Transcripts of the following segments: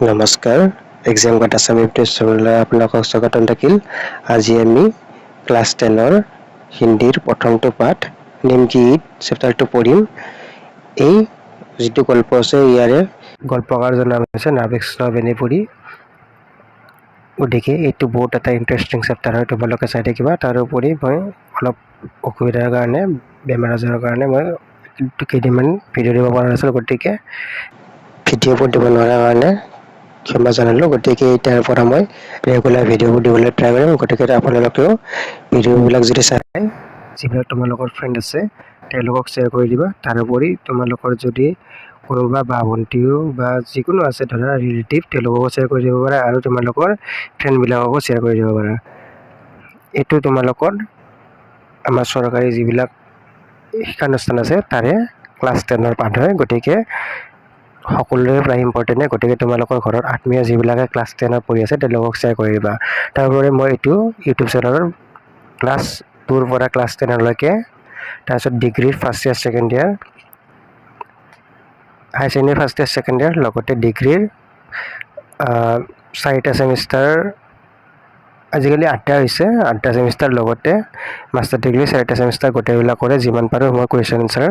নমস্কাৰ এক্সাম কাট আছাম ইউটিউব চেনেললৈ আপোনালোকক স্বাগতম থাকিল। আজি আমি ক্লাছ 10ৰ হিন্দীৰ প্ৰথমটো পাঠ নিমকি ঈদ চেপ্টাৰটো পঢ়িম। এই যিটো গল্প আছে ইয়াৰে গল্পকাৰজনৰ নাম হৈছে নাভিকৃষ্ণ বেনীপুৰী। গতিকে এইটো বহুত এটা ইণ্টাৰেষ্টিং চেপ্টাৰ হয়, তোমালোকে চাই থাকিবা। তাৰোপৰি মই অলপ অসুবিধাৰ কাৰণে, বেমাৰ আজাৰৰ কাৰণে মই কেইদিনমান ভিডিঅ' দিব পৰা নাছিলোঁ, গতিকে ভিডিঅ'বোৰ দিব নোৱাৰাৰ কাৰণে ক্ষমা জনালোঁ। গতিকে এতিয়াৰ পৰা মই ৰেগুলাৰ ভিডিঅ'বোৰ দিবলৈ ট্ৰাই কৰিম। গতিকে আপোনালোকেও ভিডিঅ'বিলাক যদি চাই, যিবিলাক তোমালোকৰ ফ্ৰেণ্ড আছে তেওঁলোকক শ্বেয়াৰ কৰি দিবা। তাৰোপৰি তোমালোকৰ যদি কোনোবা বা ভণ্টিও বা যিকোনো আছে ধৰা ৰিলেটিভ, তেওঁলোককো শ্বেয়াৰ কৰি দিব পাৰা আৰু তোমালোকৰ ফ্ৰেণ্ডবিলাককো শ্বেয়াৰ কৰি দিব পাৰা। এইটো তোমালোকৰ আমাৰ চৰকাৰী যিবিলাক শিক্ষানুষ্ঠান আছে তাৰে ক্লাছ 10ৰ পাঠ হয়। গতিকে সকলোৰে প্ৰায় ইম্পৰ্টেণ্টে। গতিকে তোমালোকৰ ঘৰত আত্মীয় যিবিলাকে ক্লাছ 10ত পঢ়ি আছে তেওঁলোকক শ্বেয়াৰ কৰি দিবা। তাৰোপৰি মই এইটো ইউটিউব চেনেলৰ ক্লাছ 2ৰ পৰা ক্লাছ 10লৈকে, তাৰপিছত ডিগ্ৰীৰ first year second year, higher secondary first year second year, লগতে ডিগ্ৰীৰ 4টা ছেমিষ্টাৰ, আজিকালি 8টা হৈছে, 8টা ছেমিষ্টাৰ, লগতে মাষ্টাৰ ডিগ্ৰী 4টা ছেমিষ্টাৰ, গোটেইবিলাকৰে যিমান পাৰোঁ মই কুৱেশ্যন এনচাৰ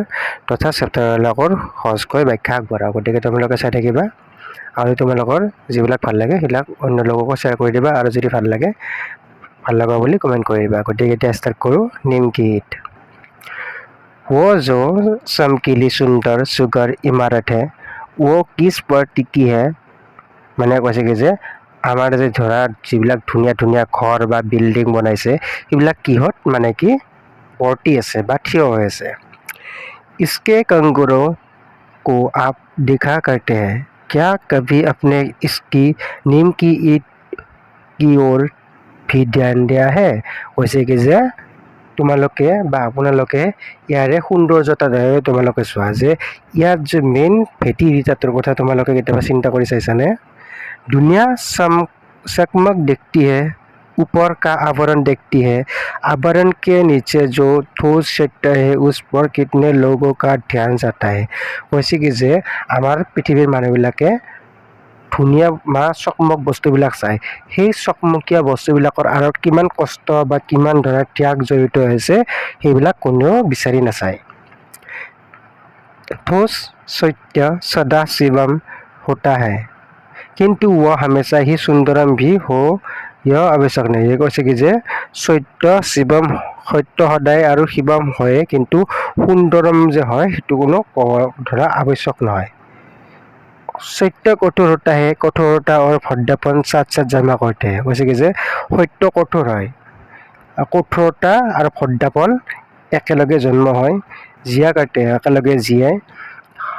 তথা চেপ্টাৰবিলাকৰ সহজকৈ ব্যাখ্যা আগবঢ়াওঁ। গতিকে তোমালোকে চাই থাকিবা আৰু তোমালোকৰ যিবিলাক ভাল লাগে সেইবিলাক অন্য লোককো শ্বেয়াৰ কৰি দিবা আৰু যদি ভাল লাগে ভাল লগা বুলি কমেণ্ট কৰি দিবা। গতিকে এতিয়া ষ্টাৰ্ট কৰোঁ। নিমকি ঈদ। वो जो चमकीली सुंदर सुगर इमारत है वो किस पर टिकी है। মানে কৈছে কি যে আমাৰ যে ধৰা যিবিলাক ধুনীয়া ধুনীয়া ঘৰ বা বিল্ডিং বনাইছে সেইবিলাক কিহত মানে কি ভৰ্তি আছে বা থিয় হৈ আছে। इसके कंगूरों को आप देखा करते हैं क्या कभी अपने इसकी नीम की ईद की ओर भी ध्यान दिया है। কৈছে কি যে তোমালোকে বা আপোনালোকে ইয়াৰে সৌন্দৰ্যতা তোমালোকে চোৱা যে ইয়াত যে মেইন ভেটি ইটাটোৰ কথা তোমালোকে কেতিয়াবা চিন্তা কৰি চাইছানে। दुनिया चकमक देखती है, ऊपर का आवरण देखती है, आवरण के नीचे जो ठोस सत्य है उस पर कितने लोगों का ध्यान जाता है। কৈছে কি যে আমাৰ পৃথিৱীৰ মানুহবিলাকে ধুনীয়া বা চকমক বস্তুবিলাক চায়, সেই চকমকীয়া বস্তুবিলাকৰ আঁৰত কিমান কষ্ট বা কিমান ধৰণৰ ত্যাগ জড়িত হৈছে সেইবিলাক কোনেও বিচাৰি নাচায়। ठोस सत्य सदा शिवम होता है কিন্তু वह हमेशा ही सुंदरम भी हो यह आवश्यक नहीं। কৈছে কি যে সত্য শিৱম, সত্য সদায় আৰু শিৱম হয়, কিন্তু সুন্দৰম যে হয় সেইটো কোনো ধৰা আৱশ্যক নহয়। সত্য কঠোৰ होता है, कठोरता और भद्दापन साथ साथ जमा करते हैं। কৈছে কি যে সত্য কঠোৰ হয়, কঠোৰতা আৰু ভদ্দাপন একেলগে জন্ম হয়, জিয়া কাটে একেলগে জীয়াই।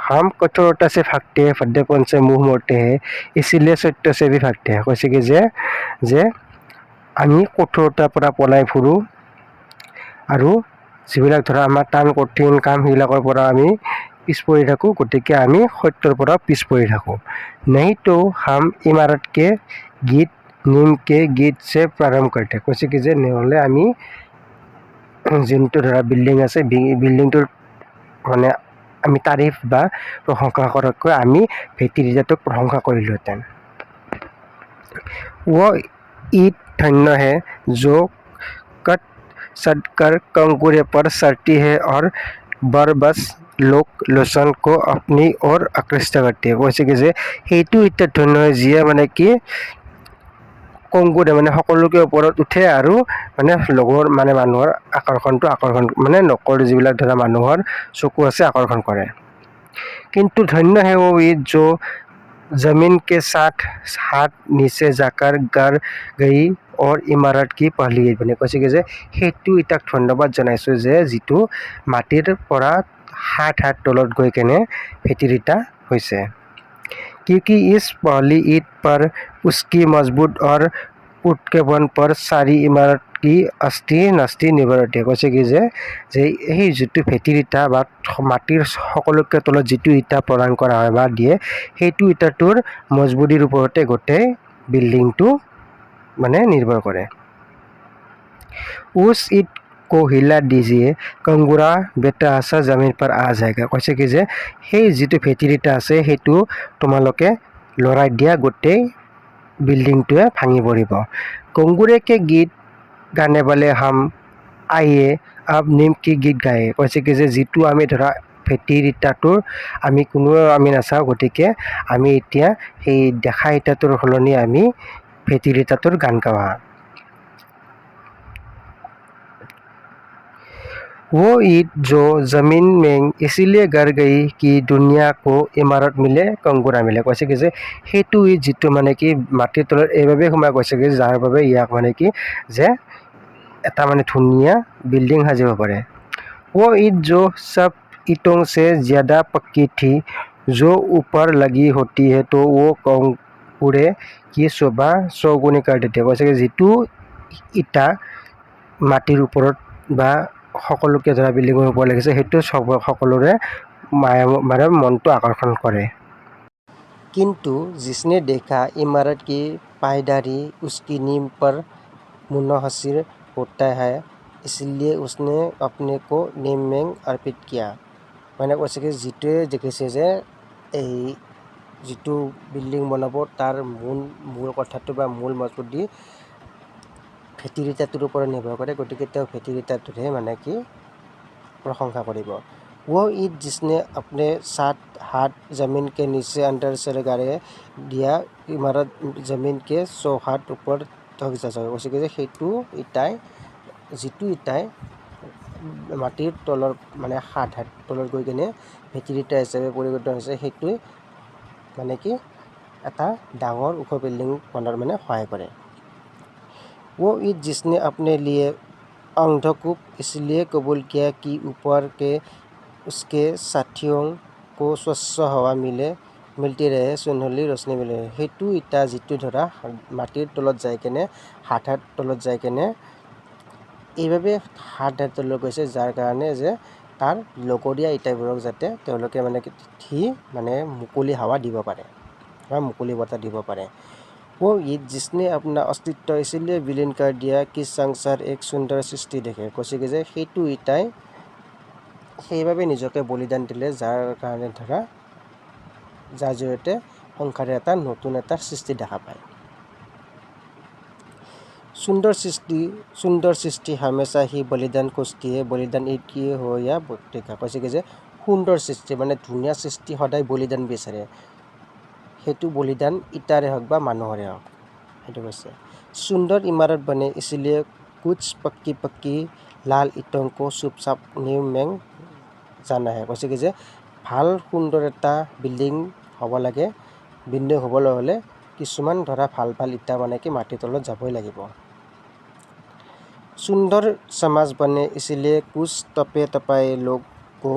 हम कठोरता से भागते हैं, भद्दापन से मुंह मोड़ते हैं, इसीलिए सत्य से भी भागते हैं। কৈছে কি যে আমি কঠোৰতাৰ পৰা পলাই ফুৰোঁ আৰু যিবিলাক ধৰা আমাৰ টান কঠিন কাম সেইবিলাকৰ পৰা আমি পিছ পৰি থাকোঁ, গতিকে আমি সত্যৰ পৰা পিছ পৰি থাকোঁ। नहीं तो हम इमारत के गीत नीम के गीत से प्रारंभ करते। কৈছে কি যে নহ'লে আমি যোনটো ধৰা বিল্ডিং আছে বিল্ডিংটোৰ মানে আমি তাৰিফ বা প্ৰশংসা কৰাতকৈ আমি ভেটিৰ ইটাটোক প্ৰশংসা কৰিলোহেঁতেন। वो ईद धन्य है जो कट सटकर कंगूरे पर सड़ती है और बरबस लोक लोचन को अपनी ओर আকৃষ্ট करती है। কৈছে কি যে সেইটো ইটা ধন্য হয় যিয়ে মানে কি কংগুৰে মানে সকলোকে ওপৰত উঠে আৰু মানে লগৰ মানে মানুহৰ আকৰ্ষণ মানে নকৰ যিবিলাক ধৰা মানুহৰ চকু আছে আকৰ্ষণ কৰে। কিন্তু ধন্য है वो ईद जो जमीन के साथ हाथ नीचे जाकर गर गई और इमारत की पहली ईद बने। কৈছে কি যে সেইটো ইটাক ধন্যবাদ জনাইছোঁ যে যিটো মাটিৰ পৰা হাত তলত গৈ কেনে ভেটিৰ ইটা হৈছে। क्योंकि इस पहली ईद पर उसकी मजबूत और उत्केपन पर सारी इमारत की अस्थि नस्थि निर्भर होती है। কৈছে কি যে সেই যিটো ভেটিৰ ইটা বা মাটিৰ সকলোতকৈ তলত যিটো ইটা প্ৰদান কৰা হয় বা দিয়ে সেইটো ইটাটোৰ মজবুতিৰ ওপৰতে গোটেই বিল্ডিংটো মানে নিৰ্ভৰ কৰে। उस ईद को हिला दीजिए कंगूरा बेटा জমিন पर आ जाएगा। কৈছে কি যে সেই যিটো ভেটিৰ ইটা আছে সেইটো তোমালোকে লৰাই দিয়া গোটেই বিল্ডিংটোৱে ভাঙি পৰিব। কংগুৰে কে গীত গানে বালে হাম আইয়ে আব নিম কি গীত গায়ে, কৈছে কি যে যিটো আমি ধৰা ভেটিৰ ইটাটোৰ আমি কোনোৱে আমি নাচাওঁ, গতিকে আমি এতিয়া সেই দেখা ইটাটোৰ সলনি আমি ভেটিৰ ইটাটোৰ গান গাৱা। वो ईद जो जमीन में इसीलिए गर गई कि दुनिया को ইমাৰত মিলে কংগুৰা মিলে, কৈছে কি যে সেইটো ঈদ যিটো মানে কি মাটিৰ তলত এইবাবে সোমাই গৈছে কি যাৰ বাবে ইয়াক মানে কি যে এটা মানে ধুনীয়া বিল্ডিং সাজিব পাৰে। वो ईद जो सब ईटों से ज्यादा पक्की थी, जो ऊपर लगी होती है तो वो কংগুৰে কি শোভা চৌগুণে कर देते, কৈছে কি যিটো ইটা মাটিৰ ওপৰত বা সকলোকে ধৰা বিল্ডিঙৰ ওপৰত লাগিছে সেইটো সকলোৰে মানে মনটো আকৰ্ষণ কৰে। किंतु जिसने देखा इमारत की पायदारी उसकी नींव पर मुनहसर होता है, इसलिए उसने अपने को नींव में अर्पित किया। মানে কৈছে কি যিটোৱে দেখিছে যে এই যিটো বিল্ডিং বনাব তাৰ মূল কথাটো বা মূল মজবুতি ভেটিৰ ইটাটোৰ ওপৰত নিৰ্ভৰ কৰে, গতিকে তেওঁ ভেটিৰ ইটাটোৰহে মানে কি प्रशंसा करिब। वो ईद जिसने अपने 7 हाथ जमीन के नीचे अंदर से गाड़े दिया इमारत जमीन के 100 हाथ ऊपर तक जा सके, কৈছে কি যে সেইটো ইটাই যিটো ইটাই মাটিৰ তলৰ মানে 7 হাত তলত গৈ কিনে ভেটিৰ ইটা হিচাপে পৰিৱৰ্তন হৈছে, সেইটোৱে মানে কি এটা ডাঙৰ ওখ বিল্ডিং বনোৱাৰ মানে সহায় কৰে। वो ईद जिसने अपने लिए अंधकूप इसलिए कबूल किया कि ऊपर के उसके साथियों को स्वच्छ हवा मिलती रहे, सुनहली रोशनी मिले, সেইটো ইটা যিটো ধৰা মাটিৰ তলত যাই কেনে 7 হাত তলত যাই কেনে এইভাবে 7 হাত তলত গৈছে যাৰ কাৰণে যে তাৰ লগৰীয়া ইটাবোৰক যাতে তেওঁলোকে মানে কি মানে মুকলি হাৱা দিব পাৰে বা মুকলি বতাহ দিব পাৰে। वो ईद जिसने अपना अस्तित्व इसलिए विलीन कर दिया कि संसार एक सुंदर सृष्टि देखे, কৈছে কি যে সেইটো ইটাই সেইভাবে নিজকে বলিদান দিলে যাৰ কাৰণে ধৰা যাৰ জৰিয়তে সংসাৰে এটা নতুন এটা সৃষ্টি দেখা পায়। सुंदर सृष्टि हमेशा ही बलिदान खोजती है, बलिदान ईद की हो या प्रतिका, কৈছে কি যে সুন্দৰ সৃষ্টি মানে ধুনীয়া সৃষ্টি সদায় বলিদান বিচাৰে, সেইটো বলিদান ইটাৰে হওক বা মানুহৰে হওক, সেইটো কৈছে। सुंदर इमारत बने इसलिए कुछ पक्की पक्की लाल ईटों को चुपचाप नींव में जाना है, কৈছে কি যে ভাল সুন্দৰ এটা বিল্ডিং হ'ব লাগে, বিল্ডিং হ'বলৈ হ'লে কিছুমান ধৰা ভাল ভাল ইটা মানে কি মাটিৰ তলত যাবই লাগিব। सुंदर समाज बने इसलिए कुछ तपे तपाए लोग को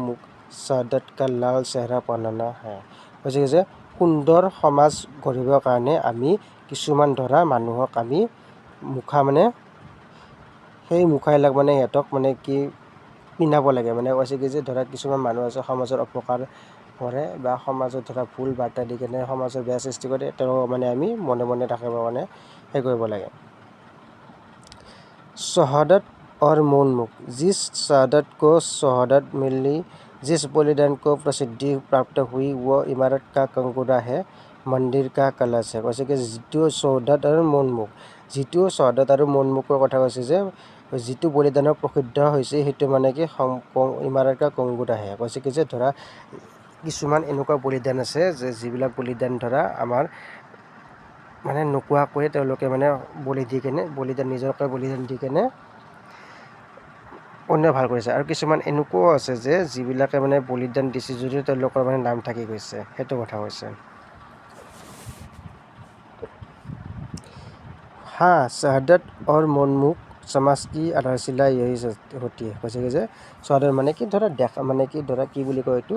मुख शहादत का लाल चेहरा बनाना है, কৈছে কি যে সুন্দৰ সমাজ গঢ়িবৰ কাৰণে আমি কিছুমান ধৰা মানুহক আমি মুখা মানে সেই মুখাবিলাক মানে সিহঁতক মানে কি পিন্ধাব লাগে, মানে কৈছে কি যে ধৰা কিছুমান মানুহ আছে সমাজৰ অপকাৰ কৰে বা সমাজত ধৰা ভুল বাৰ্তা দি কেনে সমাজৰ বেয়া সৃষ্টি কৰে, তেওঁ মানে আমি মনে মনে ৰাখিব মানে সেই কৰিব লাগে। शहादत और मौन मुख, जिस शहादत को शहादत मिली, जिस बलिदान को प्रसिद्धि प्राप्त हुई, वो इमारत का कंगूरा है, मन्दिर का कलश है, কৈছে কি যিটো শহাদত আৰু মৌন মুখ, যিটো শহাদত আৰু মৌন মুখৰ কথা কৈছে যে যিটো বলিদানৰ প্ৰসিদ্ধ হৈছে সেইটো মানে কি ইমাৰত কা কংগুৰা হে, কৈছে কি যে ধৰা কিছুমান এনেকুৱা বলিদান আছে যে যিবিলাক বলিদান ধৰা আমাৰ মানে নোকোৱাকৈ তেওঁলোকে মানে বলি দি কেনে বলিদান নিজকে বলিদান দি কেনে অন্য ভাল কৰিছে, আৰু কিছুমান এনেকুৱাও আছে যে যিবিলাকে মানে বলিদান দিছে যদিও তেওঁলোকৰ মানে নাম থাকি গৈছে, সেইটো কথা কৈছে। हाँ, शहादत और मौनमुख समाज की आधारशिला यही होती है, কৈছে কি যে শহাদত মানে কি ধৰা দেখা মানে কি ধৰা কি বুলি কয় এইটো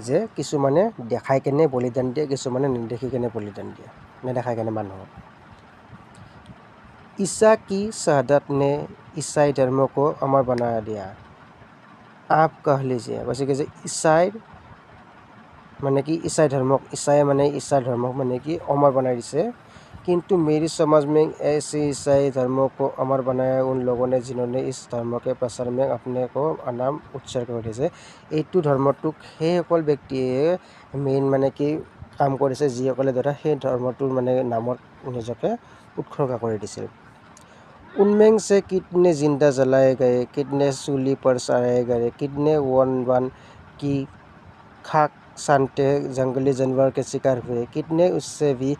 যে কিছুমানে দেখাই কেনে বলিদান দিয়ে, কিছুমানে নেদেখি কেনে বলিদান দিয়ে, নেদেখাই কেনে মানুহক। ईसा की शहादत ने ईसाई धर्म को अमर बना दिया, आप कह लीजिए, কৈছে কি যে ঈশাই মানে কি ईसाई धर्मक ईसाई মানে ईसा धर्मक মানে কি अमर बनाई दिसे, किंतु मेरी समझ में ऐसे ईसाई धर्मों को अमर बनाया उन लोगों ने जिन्होंने इस धर्म के प्रसार में अपने को नाम उत्सर्ग কৰি দিছে, এইটো ধৰ্মটোক সেইসকল ব্যক্তিয়ে মেইন মানে কি কাম কৰিছে, যিসকলে ধৰা সেই ধৰ্মটোৰ মানে নামত নিজকে উৎসৰ্গা কৰি দিছিল। उनमें से कितने जिंदा जलाए गए, कितने सूली पर चढ़ाए गए, कितने वन वन की खाक छानते जंगली जानवर के शिकार हुए, कितने उससे भी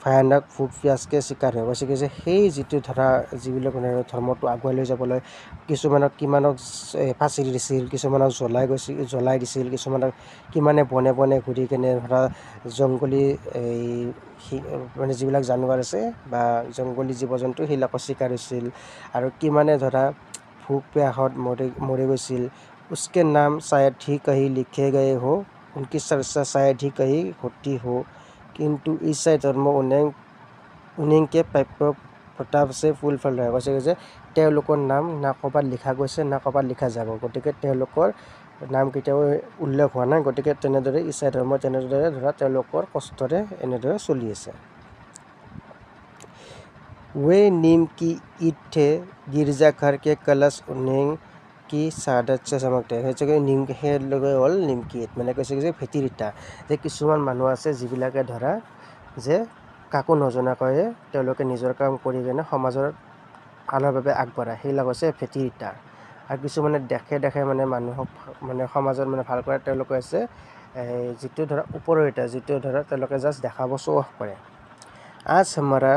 ভয়ানক ভোক পিয়াসকে শিকাৰ হয়। কৈছে কি যে সেই যিটো ধৰা যিবিলাক মানে ধৰ্মটো আগুৱাই লৈ যাবলৈ কিছুমানক কিমানক ফাঁচি দিছিল, কিছুমানক জ্বলাই দিছিল, কিছুমানক কিমানে বনে বনে ঘূৰি কেনে ধৰা জংগলী মানে যিবিলাক জানোৱাৰ আছে বা জংগলী জীৱ জন্তু সেইবিলাকৰ চিকাৰ হৈছিল আৰু কিমানে ধৰা ভোক পিয়াসত মৰি গৈছিল। उसके नाम शायद ही कहीं लिखे गए हो, उनकी चर्चा शायद ही कहीं होती हो, কিন্তু ঈশাই ধৰ্ম উনেংকে প্ৰাপ্য প্ৰতাপ সে ফুল ফল ৰয়। কৈছে যে তেওঁলোকৰ নাম না ক'ৰবাত লিখা গৈছে না ক'ৰবাত লিখা যাব, গতিকে তেওঁলোকৰ নাম কেতিয়াও উল্লেখ হোৱা নাই। গতিকে তেনেদৰে ঈশাই ধৰ্ম তেনেদৰে ধৰা তেওঁলোকৰ কষ্টৰে এনেদৰে চলি আছে। वे नीम की ईट थे, गिरजाघर के कलश उन्हें কি চাহাদত চে চমকতে। সেইটোকে সেইলোকে হ'ল নিমকি ঈদ, মানে কৈছে যে ভেটিৰ ইটা। যে কিছুমান মানুহ আছে যিবিলাকে ধৰা যে কাকো নজনাকৈয়ে তেওঁলোকে নিজৰ কাম কৰি কিনে সমাজৰ ভালৰ বাবে আগবঢ়ায়, সেইবিলাক হৈছে ভেটিৰ ইটা। আৰু কিছুমানে দেখে দেখে মানে মানুহক মানে সমাজত মানে ভাল কৰে, তেওঁলোকে আছে যিটো ধৰা ওপৰৰ ইটা, যিটো ধৰা তেওঁলোকে জাষ্ট দেখাব, শ্ব' অফ কৰে। आज हमारा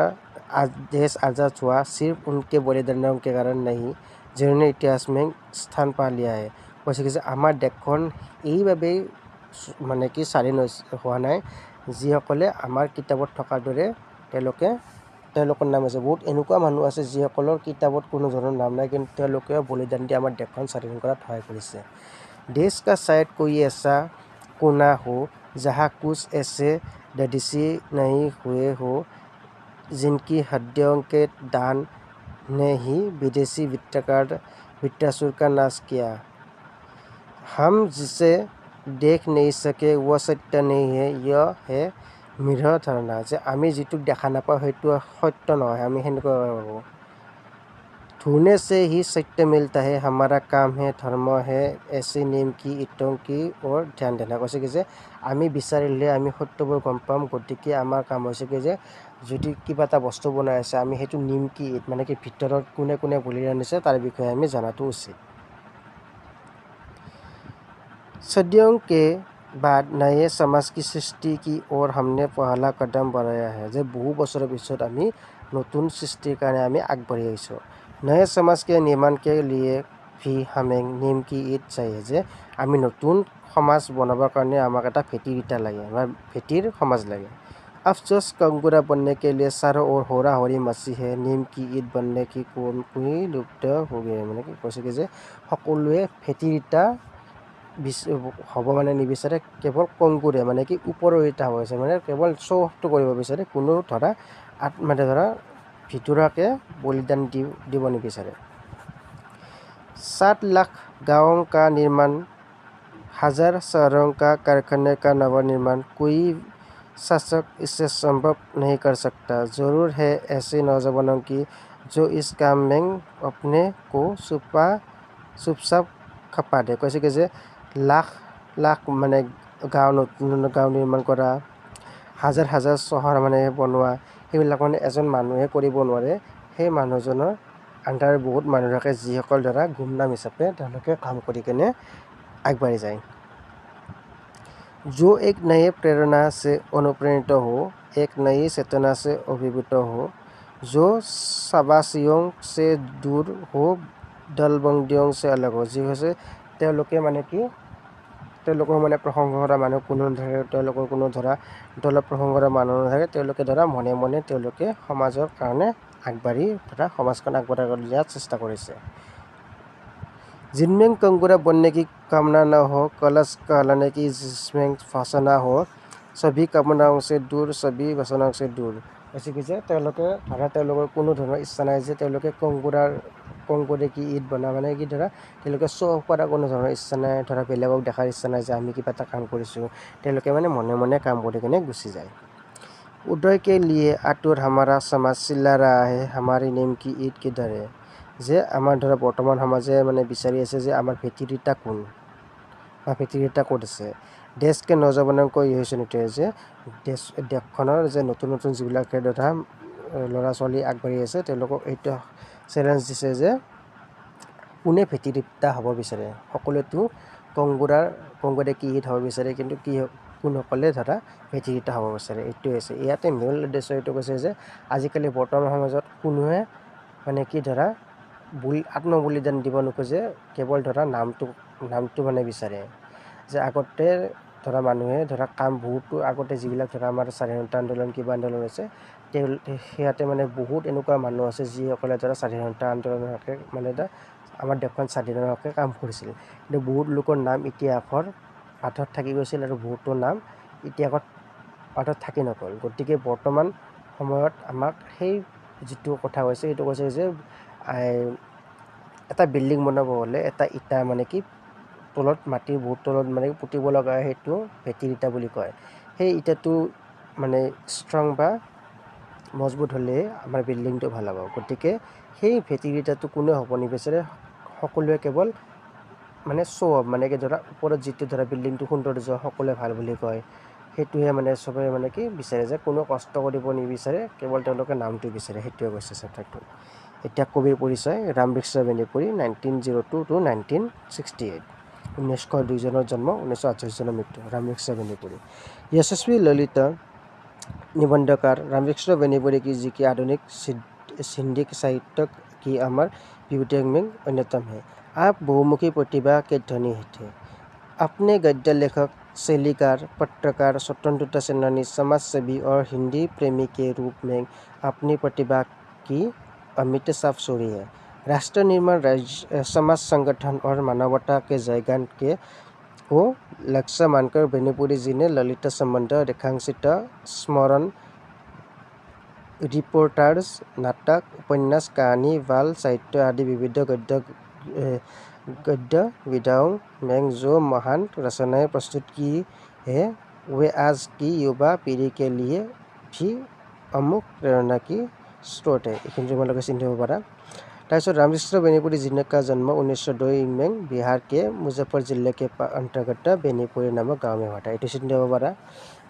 देश आज़ाद हुआ सिर्फ उनके बलिदानों के कारण नहीं जिन्होंने इतिहास में স্থান পা লিয়া है। কৈছে কি যে আমাৰ দেশখন এইবাবেই মানে কি স্বাধীন হোৱা নাই যিসকলে আমাৰ কিতাপত থকাৰ দৰে তেওঁলোকৰ নাম আছে। বহুত এনেকুৱা মানুহ আছে যিসকলৰ কিতাপত কোনো ধৰণৰ নাম নাই, কিন্তু তেওঁলোকে বলিদান দি আমাৰ দেশখন স্বাধীন কৰাত সহায় কৰিছে। देश का शायद कोई ऐसा कोना हो जहाँ कुछ ऐसे ददीसी नहीं हुए हो जिनकी हड्डियों के दान ने ही विदेशी वित्तासुर का नाश किया। हम जिसे देख नहीं सके वो सत्य नहीं है, यह है মৃহ ধাৰণা। যে আমি যিটোক দেখা নাপাওঁ সেইটো সত্য নহয়, আমি সেনেকুৱা ভাবোঁ। ढूंढने से ही सत्य मिलता है, हमारा काम है धर्म है ऐसी नीम की ईटों की ओर ध्यान देना। কৈছে কি যে আমি বিচাৰিলে আমি সত্যবোৰ গম পাম, গতিকে আমাৰ কাম হৈছে কি যে যদি কিবা এটা বস্তু বনাই আছে আমি সেইটো নিমকি ঈদ মানে কি ভিতৰত কোনে কোনে বলিদান দিছে তাৰ বিষয়ে আমি জনাটো উচিত। सदियों के बाद नए समाज की सृष्टि की ओर हमने पहला कदम बढ़ाया है। যে বহু বছৰৰ পিছত আমি নতুন সৃষ্টিৰ কাৰণে আমি আগবাঢ়ি আহিছোঁ। नए समाज के निर्माण के लिए भी हमें नीम की ईट चाहिए। যে আমি নতুন সমাজ বনাবৰ কাৰণে আমাক এটা ভেটিৰ ইটা লাগে বা ভেটিৰ সমাজ লাগে। अफसोस कंगूरा बनने के लिए चारों ओर होरा होरी मची है, नीम की ईट बनने की कोई लुप्त हो गए। মানে কি কৈছে কি যে সকলোৱে ভেটিৰ ইটা হ'ব মানে নিবিচাৰে, কেৱল কংগুৰে মানে কি ওপৰৰ ইটা হ'ব বিচাৰে, মানে কেৱল শ্ব' অফটো কৰিব বিচাৰে, কোনো ধৰা মানে ধৰা ভিতৰুৱাকৈ বলিদান দিব নিবিচাৰে। 7 लाख गाँवों का निर्माण, 1000 शहरों का कारखाने का नवनिर्माण, कोई शासक इसे संभव नहीं कर सकता। जरूर है ऐसे नौजवानों की जो इस काम में अपने को चुपचाप खपा दे। কৈছে কি যে লাখ লাখ মানে গাঁও নিৰ্মাণ কৰা, হাজাৰ হাজাৰ চহৰ মানে বনোৱা, সেইবিলাক মানে এজন মানুহে কৰিব নোৱাৰে। সেই মানুহজনৰ আণ্ডাৰ বহুত মানুহ থাকে যিসকল ধৰা গুমনাম হিচাপে তেওঁলোকে কাম কৰি কেনে আগবাঢ়ি যায়। जो एक नए प्रेरणा से अनुप्राणित हो, एक नई चेतना से अभिभूत हो, जो शाबाशियों से दूर हो, दलबंदियों से अलग हो। যি হৈছে তেওঁলোকে মানে কি তেওঁলোকৰ মানে প্ৰসংগ কৰা মানুহ কোনো নাথাকে, তেওঁলোকৰ কোনো ধৰা দলত প্ৰসংগ কৰা মানুহ নাথাকে, তেওঁলোকে ধৰা মনে মনে তেওঁলোকে সমাজৰ কাৰণে আগবাঢ়ি ধৰা সমাজখন আগবঢ়াই দিয়াৰ চেষ্টা কৰিছে। जिनमें कंगूरा बनने की कामना न हो, कलश कहलाने की जिसमें वासना हो, सभी कामनाओं से दूर, सभी वासनाओं से दूर। কৈছে কি যে তেওঁলোকে ধৰা তেওঁলোকৰ কোনো ধৰণৰ ইচ্ছা নাই যে তেওঁলোকে কংগুৰে কি ঈদ বনা, মানে কি ধৰা তেওঁলোকে শ্ব' অফ কৰা কোনো ধৰণৰ ইচ্ছা নাই, ধৰা বেলেগক দেখাৰ ইচ্ছা নাই যে আমি কিবা এটা কাম কৰিছোঁ, তেওঁলোকে মানে মনে মনে কাম কৰি কিনে গুচি যায়। उदय के लिए आतुर हमारा समाज चिल्ला रहा है, हमारी नीम की ईट किधर है। যে আমাৰ ধৰা বৰ্তমান সমাজে মানে বিচাৰি আছে যে আমাৰ ভেটিৰ ইটা কোন বা ভেটিৰ ইটা ক'ত আছে। দেশকে নজৱানক ইয়ে সুনিশ্চিত যে দেশখনৰ যে নতুন নতুন যিবিলাকে ধৰা ল'ৰা ছোৱালী আগবাঢ়ি আছে তেওঁলোকক এইটো চেলেঞ্জ দিছে যে কোনে ভেটিৰিপ্তা হ'ব বিচাৰে। সকলোৱেতো কংগোৰে কি হ'ব বিচাৰে, কিন্তু কোনসকলে ধৰা ভেটিৰিপ্তা হ'ব বিচাৰে, এইটোৱে হৈছে ইয়াতে মূল উদ্দেশ্য। এইটো কৈছে যে আজিকালি বৰ্তমান সমাজত কোনোৱে মানে কি ধৰা আত্মবলিদান দিব নোখোজে, কেৱল ধৰা নামটো মানে বিচাৰে। যে আগতে ধৰা মানুহে ধৰা বহুতো আগতে যিবিলাক ধৰা আমাৰ স্বাধীনতা আন্দোলন কিবা আন্দোলন হৈছে, সেয়াতে মানে বহুত এনেকুৱা মানুহ আছে যিসকলে ধৰা স্বাধীনতা আন্দোলনৰ হকে মানে আমাৰ দেশখন স্বাধীনৰ হকে কাম কৰিছিল। কিন্তু বহুত লোকৰ নাম ইতিহাসৰ পাঠত থাকি গৈছিল আৰু বহুতৰ নাম ইতিহাসত পাঠত থাকি নগ'ল। গতিকে বৰ্তমান সময়ত আমাক সেই যিটো কথা কৈছে সেইটো কৈছে যে এটা বিল্ডিং বনাব হ'লে এটা ইটা মানে কি তলত মাটিৰ বহুত তলত মানে পুতিব লগা সেইটো ভেটিৰ ইটা বুলি কয়। সেই ইটাটো মানে ষ্ট্ৰং বা মজবুত হ'লে আমাৰ বিল্ডিংটো ভাল হ'ব। গতিকে সেই ভেটিৰ ইটাটো কোনেও হ'ব নিবিচাৰে, সকলোৱে কেৱল মানে শ্ব' অফ, মানে কি ধৰা ওপৰত যিটো ধৰা বিল্ডিংটো সৌন্দৰ্য সকলোৱে ভাল বুলি কয়, সেইটোহে মানে চবে মানে কি বিচাৰে যে কোনো কষ্ট কৰিব নিবিচাৰে, কেৱল তেওঁলোকে নামটো বিচাৰে। সেইটোৱে কৈছে চেপ্টাৰটো। এতিয়া কবিৰ পৰিচয়। ৰামবৃক্ষ বেনীপুৰী 1902 to 1968। 1902 চনত জন্ম, 1968 চনত মৃত্যু। रामवृक्ष बेनीपुरी यशस्वी ललित निबंधकार रामवृक्ष बेनीपुरी की जी की आधुनिक सिंधी साहित्य की अमर विभूति में अन्यतम है। आप बहुमुखी प्रतिभा के धनी थे। अपने गद्य लेखक, शैलीकार, पत्रकार, स्वतंत्रता सेनानी, समाजसेवी और हिंदी प्रेमी के रूप में अपनी प्रतिभा की अमिट साफ छोड़ी है। राष्ट्र निर्माण, समाज संगठन और मानवता के जयगान को लक्ष्य मानकर बेनीपुरी जी ने ललित संबंध, रेखांकित, स्मरण, रिपोर्टाज, नाटक, उपन्यास, कहानी, बाल साहित्य आदि विविध गद्य विधाओं में जो महान रचनाएं प्रस्तुत की है, वे आज की युवा पीढ़ी के लिए भी अमुक प्रेरणा की स्रोत है। এইখিনি তোমালোকে চিন্তিব পাৰা। তাৰপিছত रामवृक्ष बेनीपुरी जी का जन्म 1902 में बिहार के मुजफ्फर जिले के अंतर्गत बेनीपुरी नामक गांव में हुआ था। এইটো চিন্তিব পাৰা।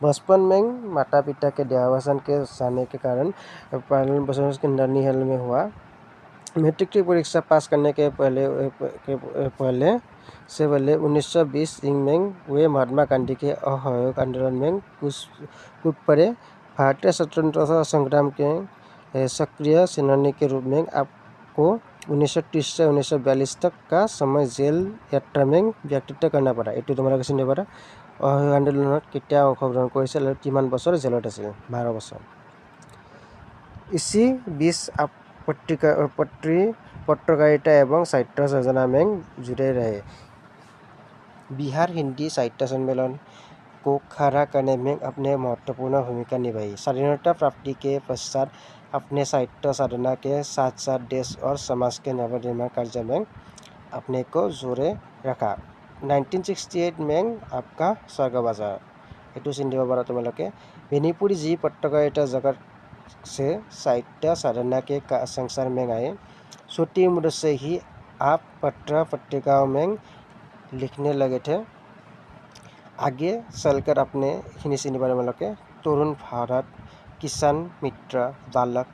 बचपन में माता पिता के देहावसान के जाने के कारण पालन पोषण ननिहाल में हुआ। मैट्रिक की परीक्षा पास करने के पहले 1920 में वे महात्मा गांधी के असहयोग आंदोलन में कूद पड़े। भारतीय स्वतंत्रता संग्राम के सक्रिय सेनानी के रूप में आपको 1930 से 1942 तक का समय जेल यात्रा में व्यतीत करना पड़ा। এইটো তোমালোকে চিন্তিব পাৰা। অসহযোগ আন্দোলনত কেতিয়া অংশগ্ৰহণ কৰিছিল আৰু কিমান বছৰ জেলত আছিল? 12 বছৰ। इसी बीच आप पत्रकारिता एवं साहित्य सृजना में जुड़े रहे। बिहार हिंदी साहित्य सम्मेलन को खड़ा करने में अपने महत्वपूर्ण भूमिका निभाई। स्वाधीनता प्राप्ति के पश्चात अपने साहित्य साधना के साथ साथ देश और समाज के नवनिर्माण कार्य में अपने को जोड़े रखा। 1968 में आपका स्वर्गबाजार। এইটো চিন্তিব পাৰা তোমালোকে। बेनीपुरी जी पत्रकारिता जगत से साहित्य साधना के संसार में आए। छोटी उम्र से ही आप पत्र पत्रिकाओं में लिखने लगे थे। आगे चलकर अपने तरुण भारत, किसान मित्र, बालक,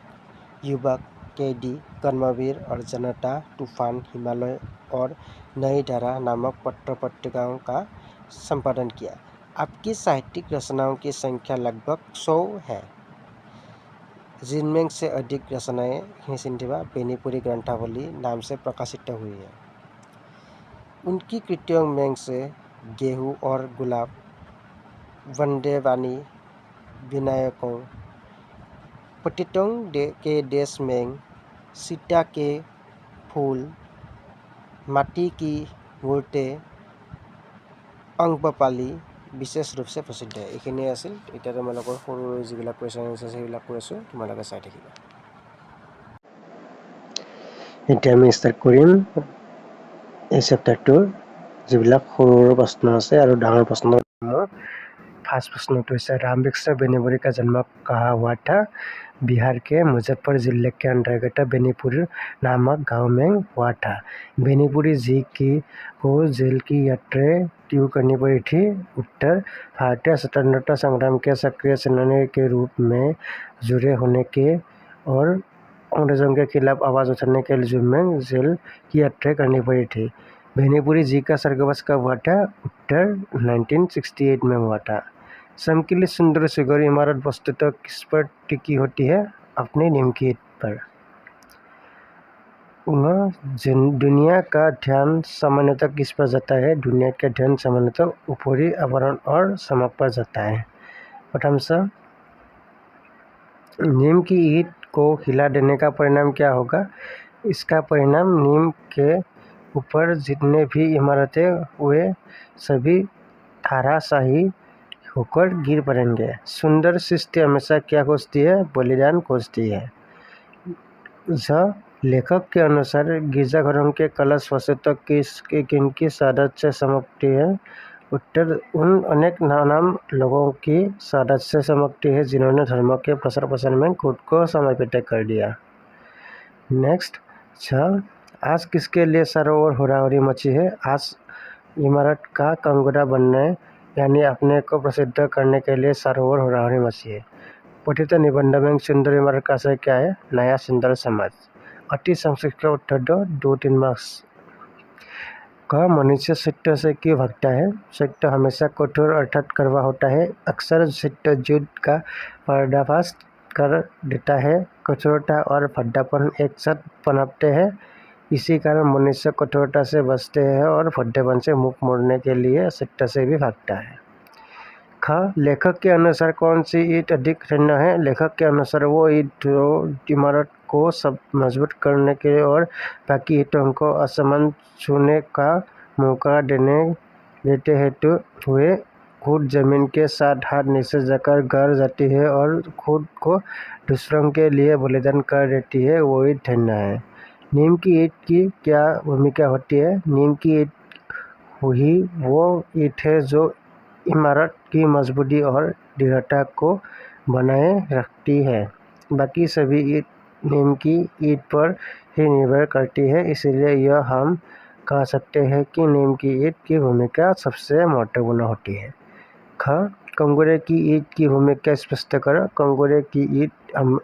युवक, कैदी, कर्मवीर और जनता, तूफान, हिमालय और नई धारा नामक पत्र पत्रिकाओं का संपादन किया। आपकी साहित्यिक रचनाओं की संख्या लगभग 100 है, जिनमें से अधिक रचनाएं बेनीपुरी ग्रंथावली नाम से प्रकाशित हुई है। उनकी कृतियों में से गेहूं और गुलाब, वंदे वाणी, विनायकों, पतितों के देश में, सीता के फूल, माटी की मूर्तें, अंगपाली বিশেষ ৰূপে প্ৰসিদ্ধ। এইখিনিয়ে আছিল। এতিয়া তোমালোকৰ সৰু যিবিলাক কুৱেশ্যন আছে সেইবিলাক কৈ আছোঁ, তোমালোকে চাই থাকিবা। এতিয়া আমি ষ্টাৰ্ট কৰিম এই চেপ্টাৰটোৰ যিবিলাক সৰু সৰু প্ৰশ্ন আছে আৰু ডাঙৰ প্ৰশ্ন। ফাৰ্ষ্ট प्रश्नটো হৈছে रामवृक्ष बेनीपुरी का जन्म कहाँ हुआ था? बिहार के मुजफ्फर जिले के अंतर्गत बेनीपुर नामक गांव में हुआ था। बेनीपुरी जी को जेल की यात्रा मृत्यु करनी पड़ी थी। उत्तर, भारतीय स्वतंत्रता संग्राम के सक्रिय सेनानी के रूप में जुड़े होने के और अंग्रेजों के खिलाफ आवाज़ उठाने के जुर्म में जेल की यात्रा करनी पड़ी थी। बेनीपुरी जी का स्वर्गवास कब हुआ था? उत्तर, 1968 में हुआ था। चमकीली सुंदर सुघर इमारत वस्तुतः किस पर टिकी होती है? अपने नीम की ईंट पर। दुनिया का ध्यान सामान्यतः किस पर जाता है? दुनिया का ध्यान सामान्यतः ऊपरी आवरण और चमक पर जाता है। प्रथम सा, नीम की ईंट को हिला देने का परिणाम क्या होगा? इसका परिणाम नीम के ऊपर जितने भी इमारतें वे सभी धाराशाही होकर गिर पड़ेंगे। सुंदर सृष्टि हमेशा क्या खोजती है? बलिदान खोजती है। लेखक के अनुसार गिरजाघरों के कलश वस्तुतः किनकी शहादत से चमकती है? उत्तर, उन अनेक नाम लोगों की शहादत से चमकती है जिन्होंने धर्म के प्रसार प्रसार में खुद को समर्पित कर दिया। नेक्स्ट, आज किसके लिए चारों ओर हुराहुरी मची है? आज इमारत का कंगोरा बनने यानी अपने को प्रसिद्ध करने के लिए चारों ओर हुराहुरी मची है। पठित निबंध में सुंदर इमारत का आशय क्या है? नया सुंदर समाज। अति संक्षिप्त उत्तर दो, 2-3 मार्क्स का। मनुष्य सत्य से क्यों भागता है? सत्य हमेशा कठोर अर्थात कड़वा होता है। अक्सर सत्य युद्ध का पर्दाफाश कर देता है। कठोरता और भद्दापन एक साथ पनपते हैं। इसी कारण मनुष्य कठोरता से बचते हैं और भद्दापन से मुख मोड़ने के लिए सत्य से भी भागता है। लेखक के अनुसार कौन सी ईंट अधिक ठंडा है? लेखक के अनुसार वो ईंट जो इमारत को सब मजबूत करने के और बाकी ईंटों को असमान छूने का मौका देते हेतु वे खुद जमीन के साथ हाथ नीचे जाकर गिर जाती है और खुद को दूसरों के लिए बलिदान कर देती है, वो ईंट ठंडा है। नीम की ईंट की क्या भूमिका होती है? नीम की ईंट हुई वो ईंट है जो इमारत की मजबूती और दृढ़ता को बनाए रखती है। बाकी सभी ईंट नीम की ईंट पर ही निर्भर करती है, इसलिए यह हम कह सकते हैं कि नीम की ईंट की भूमिका सबसे महत्वपूर्ण होती है। कंगोरे की ईंट की भूमिका स्पष्ट करो। कंगोरे की ईंट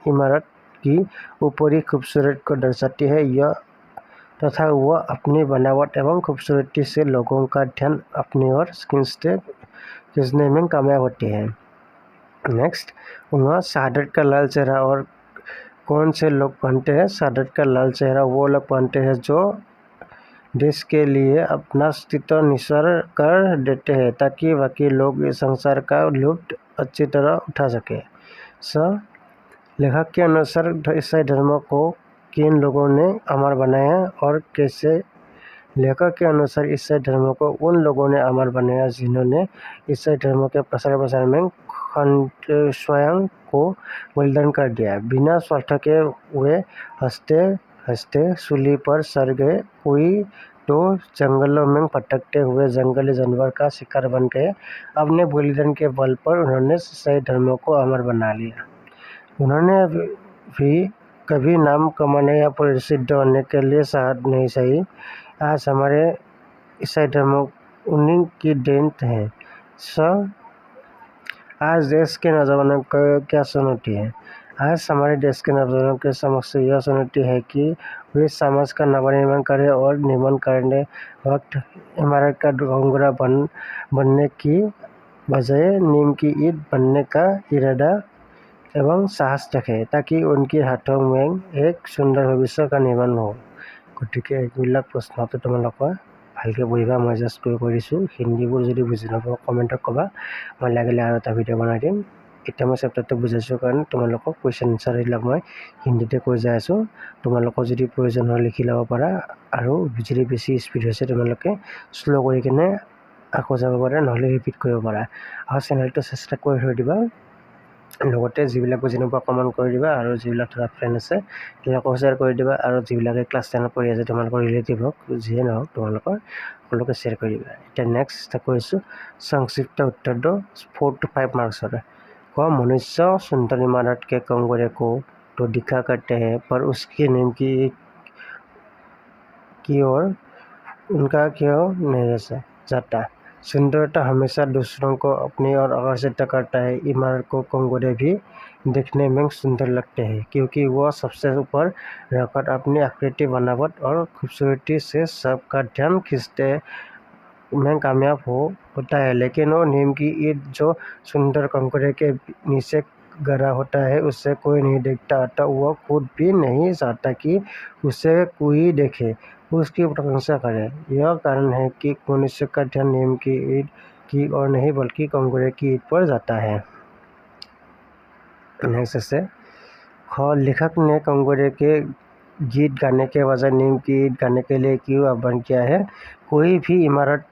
इमारत की ऊपरी खूबसूरत को दर्शाती है तथा वह अपनी बनावट एवं खूबसूरती से लोगों का ध्यान अपनी ओर खींचने में कामयाब होती है। नेक्स्ट, वह शहादत का लाल चेहरा और कौन से लोग पहनते हैं? शहादत का लाल चेहरा वो लोग पहनते हैं जो देश के लिए अपना अस्तित्व निस्वार कर देते हैं ताकि बाकी लोग इस संसार का लुत्फ अच्छी तरह उठा सके। लेखक के अनुसार ईसाई धर्म को किन लोगों ने अमर बनाया और कैसे? लेखक के अनुसार ईसाई धर्म को उन लोगों ने अमर बनाया जिन्होंने ईसाई धर्म के प्रसार में स्वयं को बलिदान कर दिया। बिना स्वार्थ के वे हंसते हंसते सूली पर सड़ गए, कोई तो जंगलों में भटकते हुए जंगली जानवर का शिकार बन गए। अपने बलिदान के बल पर उन्होंने ईसाई धर्म को अमर बना लिया। उन्होंने भी कभी नाम कमाने या प्रसिद्ध होने के लिए साथ नहीं सही। आज हमारे ईसाई धर्म उन्हीं की देन है। आज देश के नौजवानों को क्या चुनौती है? आज हमारे देश के नौजवानों के समक्ष यह चुनौती है कि वे समाज का नवनिर्माण करें और निर्माण करने वक्त इमारत का कंगोरा बनने की बजाय नीम की ईंट बनने का इरादा एवं साहस रखें ताकि उनके हाथों में एक सुंदर भविष्य का निर्माण हो। गतिके এইবিলাক প্ৰশ্নটো তোমালোকৰ ভালকৈ পঢ়িবা। মই জাষ্ট কৈ দিছোঁ। হিন্দীবোৰ যদি বুজি নাপাওঁ কমেণ্টত ক'বা, মই লাগিলে আৰু এটা ভিডিঅ' বনাই দিম। এতিয়া মই চেপ্টাৰটো বুজাইছোঁ কাৰণে তোমালোকক কুৱেশ্যন এনচাৰবিলাক মই হিন্দীতে কৈ যাই আছোঁ। তোমালোকৰ যদি প্ৰয়োজন হয় লিখি ল'ব পাৰা, আৰু যদি বেছি স্পীড হৈছে তোমালোকে শ্ল' কৰি কিনে আকৌ যাব পাৰা, নহ'লে ৰিপিট কৰিব পাৰা। আৰু চেনেলটো ছাবস্ক্ৰাইব কৰি থৈ দিবা। লগতে যিবিলাক বুজি নোপোৱা কমেণ্ট কৰি দিবা, আৰু যিবিলাক ধৰা ফ্ৰেণ্ড আছে তেওঁলোকক শ্বেয়াৰ কৰি দিবা, আৰু যিবিলাকে ক্লাছ 10ত পঢ়ি আছে তোমালোকৰ ৰিলেটিভ হওক যিয়ে নহওক তোমালোকৰ সকলোকে শ্বেয়াৰ কৰি দিবা। এতিয়া नेक्स्ट চেষ্টা কৰিছোঁ संक्षिप्त उत्तर दो 4 to 5 मार्क्स मनुष्य सुंदर इमारत के कंगोरे को तो दिखा करते हैं पर उसकी नीम की ओर उनका क्यों नहीं रह जाता? सुंदरता हमेशा दूसरों को अपनी ओर आकर्षित करता है। इमारत को कंगोरे भी देखने में सुंदर लगते हैं क्योंकि वह सबसे ऊपर रहकर अपनी आकृति, बनावट और खूबसूरती से सबका ध्यान खींचते में कामयाब होता है। लेकिन वो नीम की ईंट जो सुंदर कंकड़े के नीचे गड़ा होता है उसे कोई नहीं देखता, अतः वह खुद भी नहीं चाहता कि उसे कोई देखे, उसकी प्रशंसा करे। यह कारण है कि मनुष्य का ध्यान नीम की ईंट की ओर नहीं बल्कि कंकड़े की ईंट पर जाता है। लेखक ने कंकड़े के गीत गाने के बजाय नीम की ईंट गाने के लिए क्यों आह्वान किया है? कोई भी इमारत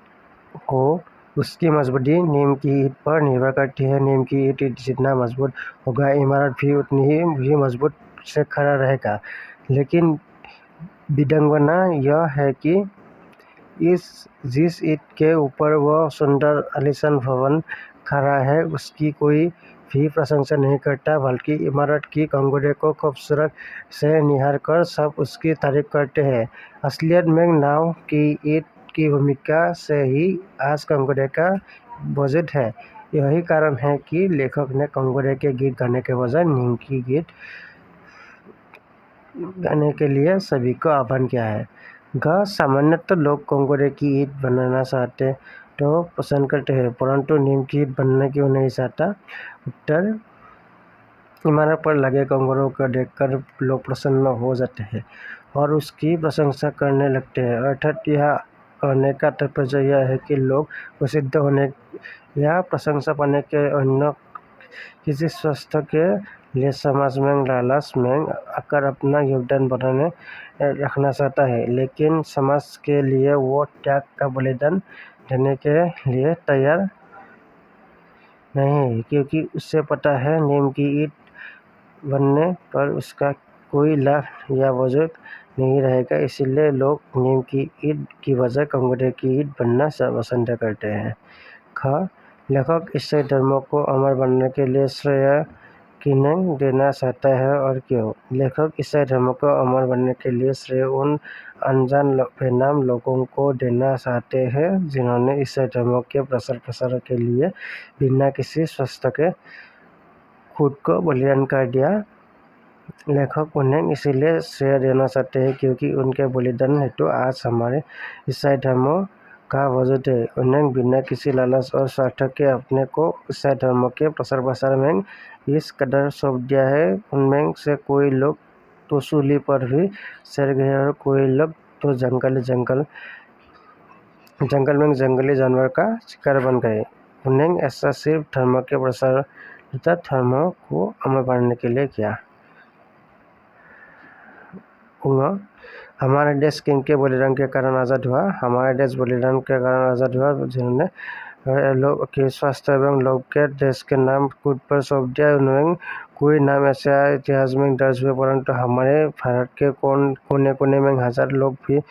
हो उसकी मजबूती नीम की ईंट पर निर्भर करती है। नीम की ईंट जितना मजबूत होगा इमारत भी उतनी ही मजबूत से खड़ा रहेगा। लेकिन विडंबना यह है कि जिस ईंट के ऊपर वह सुंदर आलीशान भवन खड़ा है उसकी कोई भी प्रशंसा नहीं करता, बल्कि इमारत की कंगोरे को खूबसूरत से निहार कर सब उसकी तारीफ करते हैं। असलियत में नाव की ईंट की भूमिका से ही आज कंगोरे का वजूद है। यही कारण है कि लेखक ने कंगोरे के गीत गाने के बजाय नीम की गीत गाने के लिए सभी को आह्वान किया है। सामान्यतः लोग कंगोरे की ईंट बनाना चाहते तो पसंद करते हैं, परंतु नीम की ईंट बनना क्यों नहीं चाहता? उत्तर: इमारत पर लगे कंगोरों को देखकर लोग प्रसन्न हो जाते हैं और उसकी प्रशंसा करने लगते हैं। अर्थात यह कहने का तात्पर्य यह है कि लोग प्रसिद्ध होने या प्रशंसा पाने के अन्य किसी स्वार्थ के लिए समाज में लालच में आकर अपना योगदान बनाने रखना चाहता है, लेकिन समाज के लिए वो त्याग का बलिदान देने के लिए तैयार नहीं है, क्योंकि उसे पता है नीम की ईंट बनने पर उसका कोई लाभ या वजूद नहीं रहेगा। इसलिए लोग नीम की ईंट की बजाय कंगोरे की ईंट बनना पसंद करते हैं। लेखक ईसाई धर्म को अमर बनने के लिए श्रेय किन्हें देना चाहता है और क्यों? लेखक ईसाई धर्म को अमर बनने के लिए श्रेय उन अनजान बेनाम लोगों को देना चाहते हैं जिन्होंने ईसाई धर्म के प्रसार के लिए बिना किसी स्वार्थ के खुद को बलिदान कर दिया। लेखक उन्हें इसलिए श्रेय देना चाहते हैं क्योंकि उनके बलिदान हेतु आज हमारे ईसाई धर्म का वजूद है। उन्हें बिना किसी लालच और स्वार्थ के अपने को ईसाई धर्म के प्रसार में इस कदर सौंप दिया है। उनमें से कोई लोग तो सूली पर भी सड़ गए और कोई लोग तो जंगल में जंगली जानवर का शिकार बन गए। उन्हें ऐसा सिर्फ धर्म के प्रसार तथा धर्म को अमर बनाने के लिए किया। हमारा देश किनके बलिदान के कारण आज़ाद हुआ? हमारा देश बलिदान के कारण आज़ाद हुआ जिन्होंने लोग के स्वास्थ्य एवं लोग के देश के नाम खुद पर सौंप दिया। उनमें कोई नाम ऐसा इतिहास में दर्ज हुए, परंतु हमारे भारत के कोने कोने में हजार लोग भी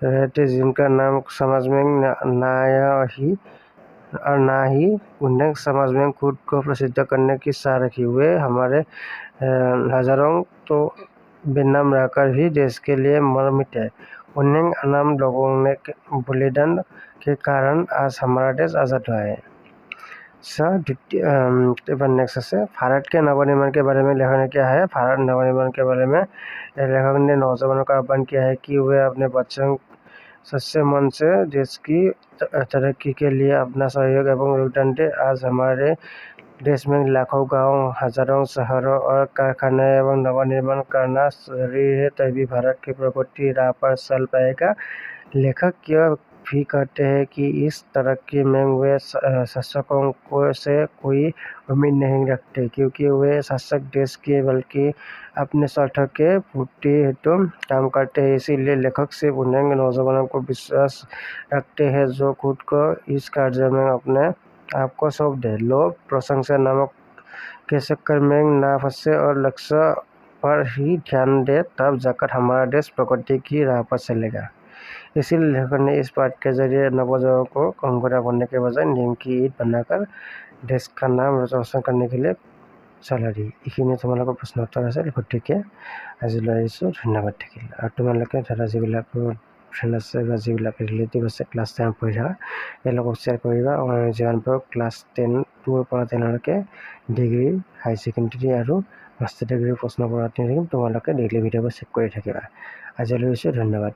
रहते जिनका नाम समाज में ना ही उन्हें समाज में खुद को प्रसिद्ध करने की चाह रखी हुए। हमारे हजारों तो बेनाम रहकर भी देश के लिए मर मिटे। उन्हें अनाम लोगों ने बलिदान के कारण आज हमारा देश आज़ाद हुआ है। नेक्स्ट से भारत के नवनिर्माण के बारे में लेखक ने क्या है? भारत नवनिर्माण के बारे में लेखक ने नौजवानों का आह्वान किया है कि वे अपने बच्चों सच्चे मन से देश की तरक्की के लिए अपना सहयोग एवं योगदान दे। आज हमारे देश में लाखों गांव, हजारों शहरों और कारखाने एवं नवनिर्माण करना जरूरी है, तभी भारत की प्रगति राह पर चल पाएगा। लेखक यह भी कहते हैं कि इस तरक्की में वे शासकों को से कोई उम्मीद नहीं रखते, क्योंकि वे शासक देश के बल्कि अपने स्वार्थ के पूर्ति हेतु काम करते हैं। इसीलिए लेखक सिर्फ उन्हें नौजवानों को विश्वास रखते हैं जो खुद को इस कार्य में अपने आप को सौंप दे। लोग प्रशंसा नामक के चक्कर में ना फंसे और लक्ष्य पर ही ध्यान दे, तब जाकर हमारा देश प्रगति की राह पर चलेगा। इसीलिए लेखक ने इस पाठ के जरिए नवयुवकों को कंगोरा बनने के बजाय नीम की ईंट बनाकर देश का नाम रोशन करने के लिए चला दी। এইখিনি তোমালোকৰ প্ৰশ্ন উত্তৰ আছিল। গতিকে আজিলৈ আহিছোঁ। ধন্যবাদ থাকিল। আৰু তোমালোকে দাদা যিবিলাক ফ্ৰেণ্ড আছে বা যিবিলাক ৰিলেটিভ আছে ক্লাছ 10 পঢ়ি থকা তেওঁলোকক শ্বেয়াৰ কৰিবা। যিমান পাৰোঁ ক্লাছ 2ৰ পৰা 10লৈকে ডিগ্ৰী হাই ছেকেণ্ডেৰী আৰু মাষ্টাৰ ডিগ্ৰীৰ প্ৰশ্ন পত্ৰ তোমালোকে ডেইলি ভিডিঅ'বোৰ চেক কৰি থাকিবা। আজিলৈ লৈছোঁ, ধন্যবাদ।